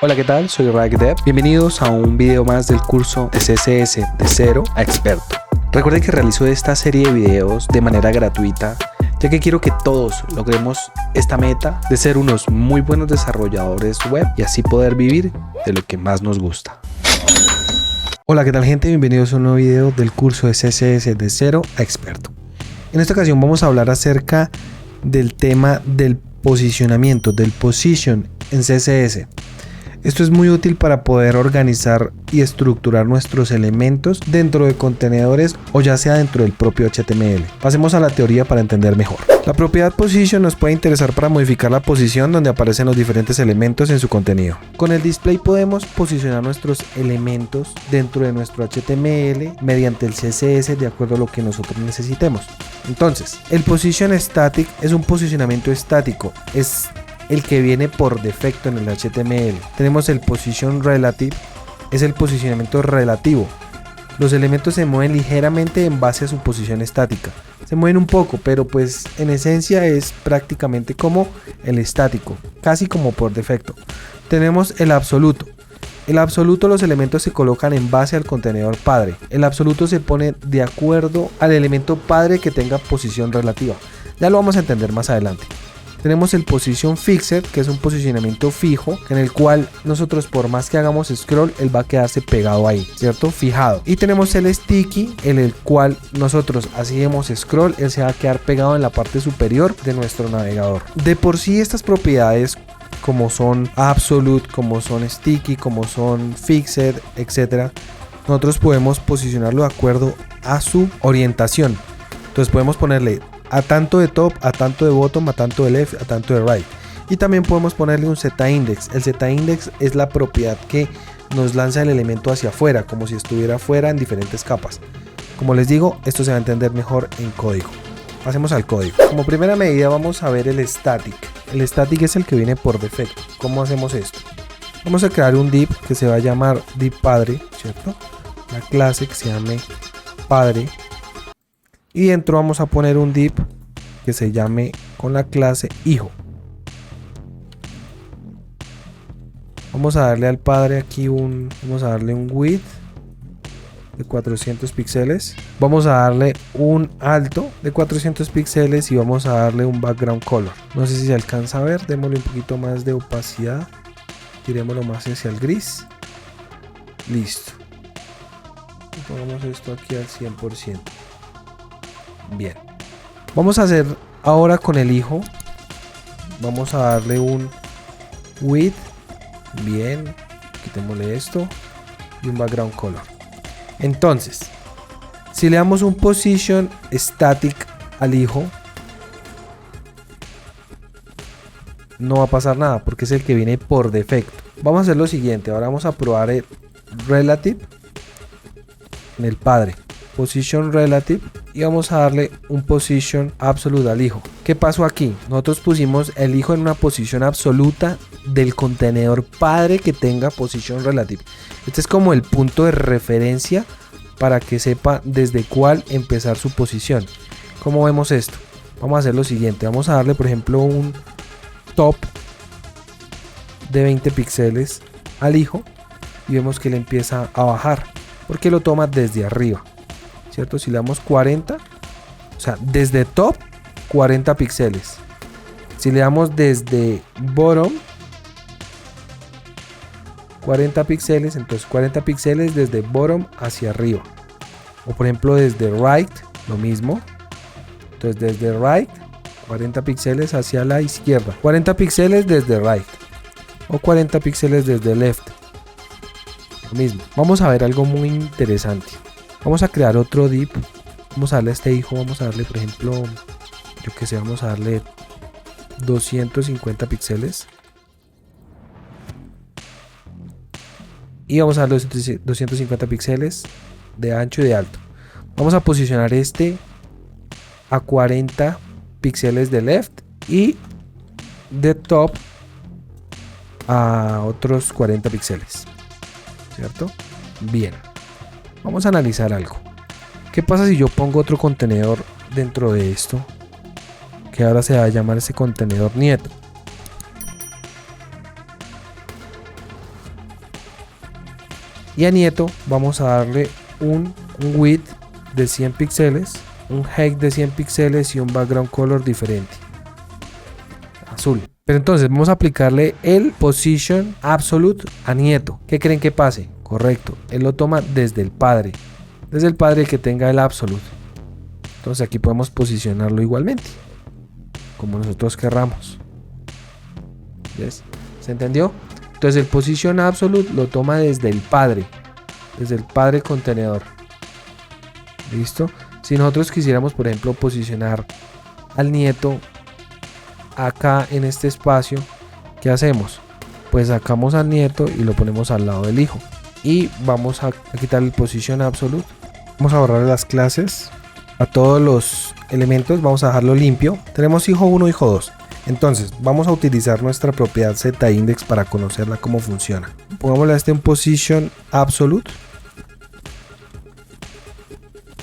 Hola, ¿qué tal? Soy RagDev. Bienvenidos a un video más del curso de CSS de cero a experto. Recuerden que realizo esta serie de videos de manera gratuita, ya que quiero que todos logremos esta meta de ser unos muy buenos desarrolladores web y así poder vivir de lo que más nos gusta. Hola, ¿qué tal, gente? Bienvenidos a un nuevo video del curso de CSS de cero a experto. En esta ocasión vamos a hablar acerca del tema del posicionamiento, del position en CSS. Esto es muy útil para poder organizar y estructurar nuestros elementos dentro de contenedores o ya sea dentro del propio HTML. Pasemos a la teoría para entender mejor. La propiedad position nos puede interesar para modificar la posición donde aparecen los diferentes elementos en su contenido. Con el display podemos posicionar nuestros elementos dentro de nuestro HTML mediante el CSS de acuerdo a lo que nosotros necesitemos. Entonces, el position static es un posicionamiento estático. Es el que viene por defecto en el HTML. Tenemos el position relative, es el posicionamiento relativo. Los elementos se mueven ligeramente en base a su posición estática. Se mueven un poco, pero pues en esencia es prácticamente como el estático, casi como por defecto. Tenemos el absoluto. El absoluto, los elementos se colocan en base al contenedor padre. El absoluto se pone de acuerdo al elemento padre que tenga posición relativa. Ya lo vamos a entender más adelante. Tenemos el position fixed, que es un posicionamiento fijo, en el cual nosotros por más que hagamos scroll, él va a quedarse pegado ahí, ¿cierto? Fijado. Y tenemos el sticky, en el cual nosotros hacemos scroll, él se va a quedar pegado en la parte superior de nuestro navegador. De por sí estas propiedades, como son absolute, como son sticky, como son fixed, etc., nosotros podemos posicionarlo de acuerdo a su orientación. Entonces podemos ponerle a tanto de top, a tanto de bottom, a tanto de left, a tanto de right. Y también podemos ponerle un z-index. El z-index es la propiedad que nos lanza el elemento hacia afuera, como si estuviera afuera en diferentes capas. Como les digo, esto se va a entender mejor en código. Pasemos al código. Como primera medida vamos a ver el static. El static es el que viene por defecto. ¿Cómo hacemos esto? Vamos a crear un div que se va a llamar div padre, ¿cierto? La clase que se llame padre. Y dentro vamos a poner un div que se llame con la clase hijo. Vamos a darle al padre aquí vamos a darle un width de 400 píxeles. Vamos a darle un alto de 400 píxeles y vamos a darle un background color. No sé si se alcanza a ver, démosle un poquito más de opacidad. Tirémoslo más hacia el gris. Listo. Y pongamos esto aquí al 100%. Bien, vamos a hacer ahora con el hijo. Vamos a darle un width. Bien, quitémosle esto y un background color. Entonces, si le damos un position static al hijo, no va a pasar nada porque es el que viene por defecto. Vamos a hacer lo siguiente. Ahora vamos a probar el relative en el padre. Position relative. Y vamos a darle un position absolute al hijo. ¿Qué pasó aquí? Nosotros pusimos el hijo en una posición absoluta del contenedor padre que tenga position relative. Este es como el punto de referencia para que sepa desde cuál empezar su posición. ¿Cómo vemos esto? Vamos a hacer lo siguiente. Vamos a darle, por ejemplo, un top de 20 píxeles al hijo y vemos que él empieza a bajar porque lo toma desde arriba, ¿cierto? Si le damos 40, o sea, desde top 40 píxeles. Si le damos desde bottom 40 píxeles, entonces 40 píxeles desde bottom hacia arriba. O por ejemplo desde right, lo mismo. Entonces desde right 40 píxeles hacia la izquierda, 40 píxeles desde right o 40 píxeles desde left, lo mismo. Vamos a ver algo muy interesante. Vamos a crear otro div. Vamos a darle a este hijo, vamos a darle, por ejemplo, yo que sé, vamos a darle 250 píxeles. Y vamos a darle 250 píxeles de ancho y de alto. Vamos a posicionar este a 40 píxeles de left y de top a otros 40 píxeles, ¿cierto? Bien. Vamos a analizar algo. ¿Qué pasa si yo pongo otro contenedor dentro de esto? Que ahora se va a llamar ese contenedor nieto. Y a nieto vamos a darle un width de 100 píxeles, un height de 100 píxeles y un background color diferente, azul. Pero entonces vamos a aplicarle el position absolute a nieto. ¿Qué creen que pase? Correcto, él lo toma desde el padre que tenga el absolute. Entonces aquí podemos posicionarlo igualmente, como nosotros querramos. ¿Ves? ¿Se entendió? Entonces el position absolute lo toma desde el padre contenedor. ¿Listo? Si nosotros quisiéramos, por ejemplo, posicionar al nieto acá en este espacio, ¿qué hacemos? Pues sacamos al nieto y lo ponemos al lado del hijo. Y vamos a quitar el position absolute. Vamos a borrar las clases a todos los elementos. Vamos a dejarlo limpio. Tenemos hijo 1, hijo 2. Entonces vamos a utilizar nuestra propiedad zIndex para conocerla cómo funciona. Pongámosle a este un position absolute.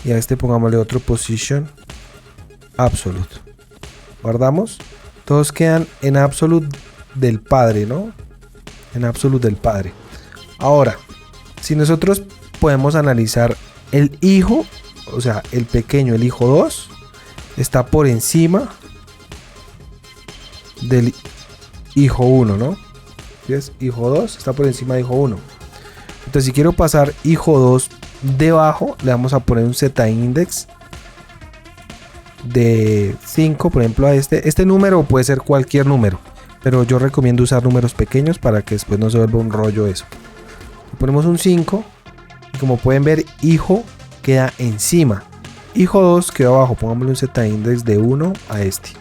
Y a este pongámosle otro position absolute. Guardamos. Todos quedan en absolute del padre, ¿no? En absolute del padre. Ahora, si nosotros podemos analizar el hijo, o sea, el pequeño, el hijo 2, está por encima del hijo 1, ¿no? ¿Ves? Hijo 2 está por encima de hijo 1. Entonces, si quiero pasar hijo 2 debajo, le vamos a poner un zIndex de 5, por ejemplo, a este número puede ser cualquier número, pero yo recomiendo usar números pequeños para que después no se vuelva un rollo eso. Le ponemos un 5 y como pueden ver, hijo queda encima, hijo 2 queda abajo. Pongámosle un zIndex de 1 a este,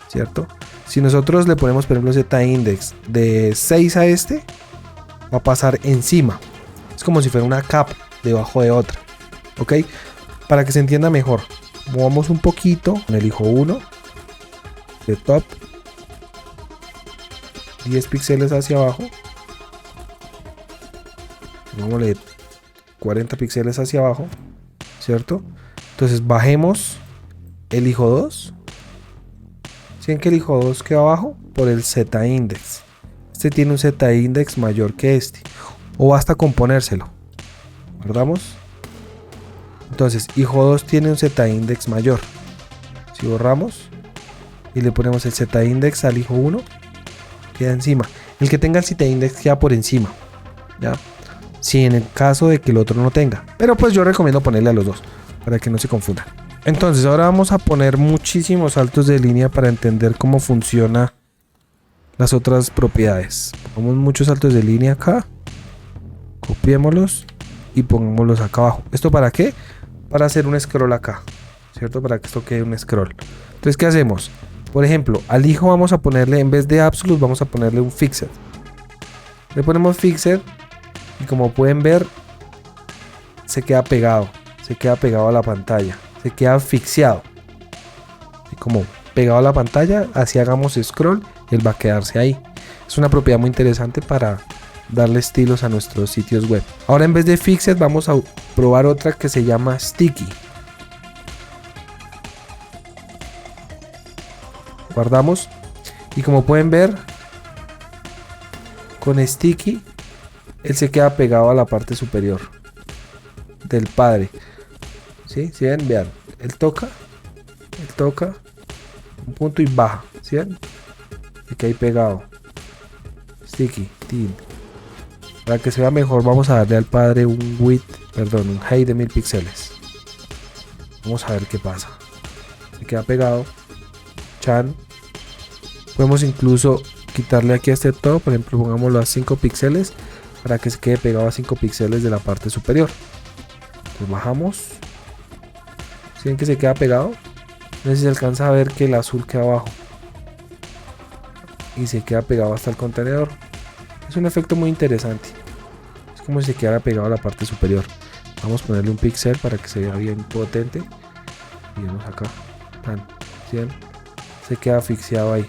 ¿cierto? Si nosotros le ponemos, por ejemplo, zIndex de 6 a este, va a pasar encima. Es como si fuera una capa debajo de otra, ¿ok? Para que se entienda mejor, movamos un poquito con el hijo 1 de top, 10 píxeles hacia abajo, pongámosle 40 píxeles hacia abajo, ¿cierto? Entonces bajemos el hijo 2. ¿Sí ven que el hijo 2 queda abajo? Por el zIndex. Este tiene un zIndex mayor que este, o basta con ponérselo. Guardamos. Entonces hijo 2 tiene un zIndex mayor. Si borramos y le ponemos el zIndex al hijo 1, queda encima. El que tenga el zIndex queda por encima, ¿ya? Si en el caso de que el otro no tenga, pero pues yo recomiendo ponerle a los dos para que no se confundan. Entonces ahora vamos a poner muchísimos saltos de línea para entender cómo funciona las otras propiedades. Pongamos muchos saltos de línea acá, copiémoslos y pongámoslos acá abajo. ¿Esto para qué? Para hacer un scroll acá, ¿cierto? Para que esto quede un scroll. Entonces, ¿qué hacemos? Por ejemplo, al hijo vamos a ponerle, en vez de absolute, vamos a ponerle un fixed. Le ponemos fixed y como pueden ver, se queda pegado a la pantalla, se queda asfixiado. Y como pegado a la pantalla, así hagamos scroll, él va a quedarse ahí. Es una propiedad muy interesante para darle estilos a nuestros sitios web. Ahora en vez de fixed vamos a probar otra que se llama sticky. Guardamos y como pueden ver, con sticky él se queda pegado a la parte superior del padre. ¿Sí? ¿Sí ven? Vean, él toca un punto y baja, ¿sí ven? Se queda ahí pegado. Sticky, tin. Para que se vea mejor vamos a darle al padre un height de 1000 píxeles. Vamos a ver qué pasa. Se queda pegado. Chan. Podemos incluso quitarle aquí a este top, por ejemplo pongámoslo a 5 píxeles para que se quede pegado a 5 píxeles de la parte superior. Pues bajamos. ¿Sí ven que se queda pegado? No sé si se alcanza a ver que el azul queda abajo y se queda pegado hasta el contenedor. Es un efecto muy interesante. Es como si se quedara pegado a la parte superior. Vamos a ponerle un píxel para que se vea bien potente. Y vamos acá. ¿Sí ven? Se queda asfixiado ahí,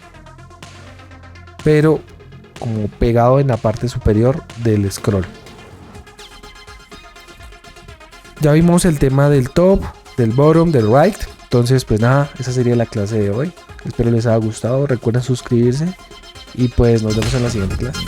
pero como pegado en la parte superior del scroll. Ya vimos el tema del top, del bottom, del right. Entonces pues nada, esa sería la clase de hoy. Espero les haya gustado. Recuerden suscribirse y pues nos vemos en la siguiente clase.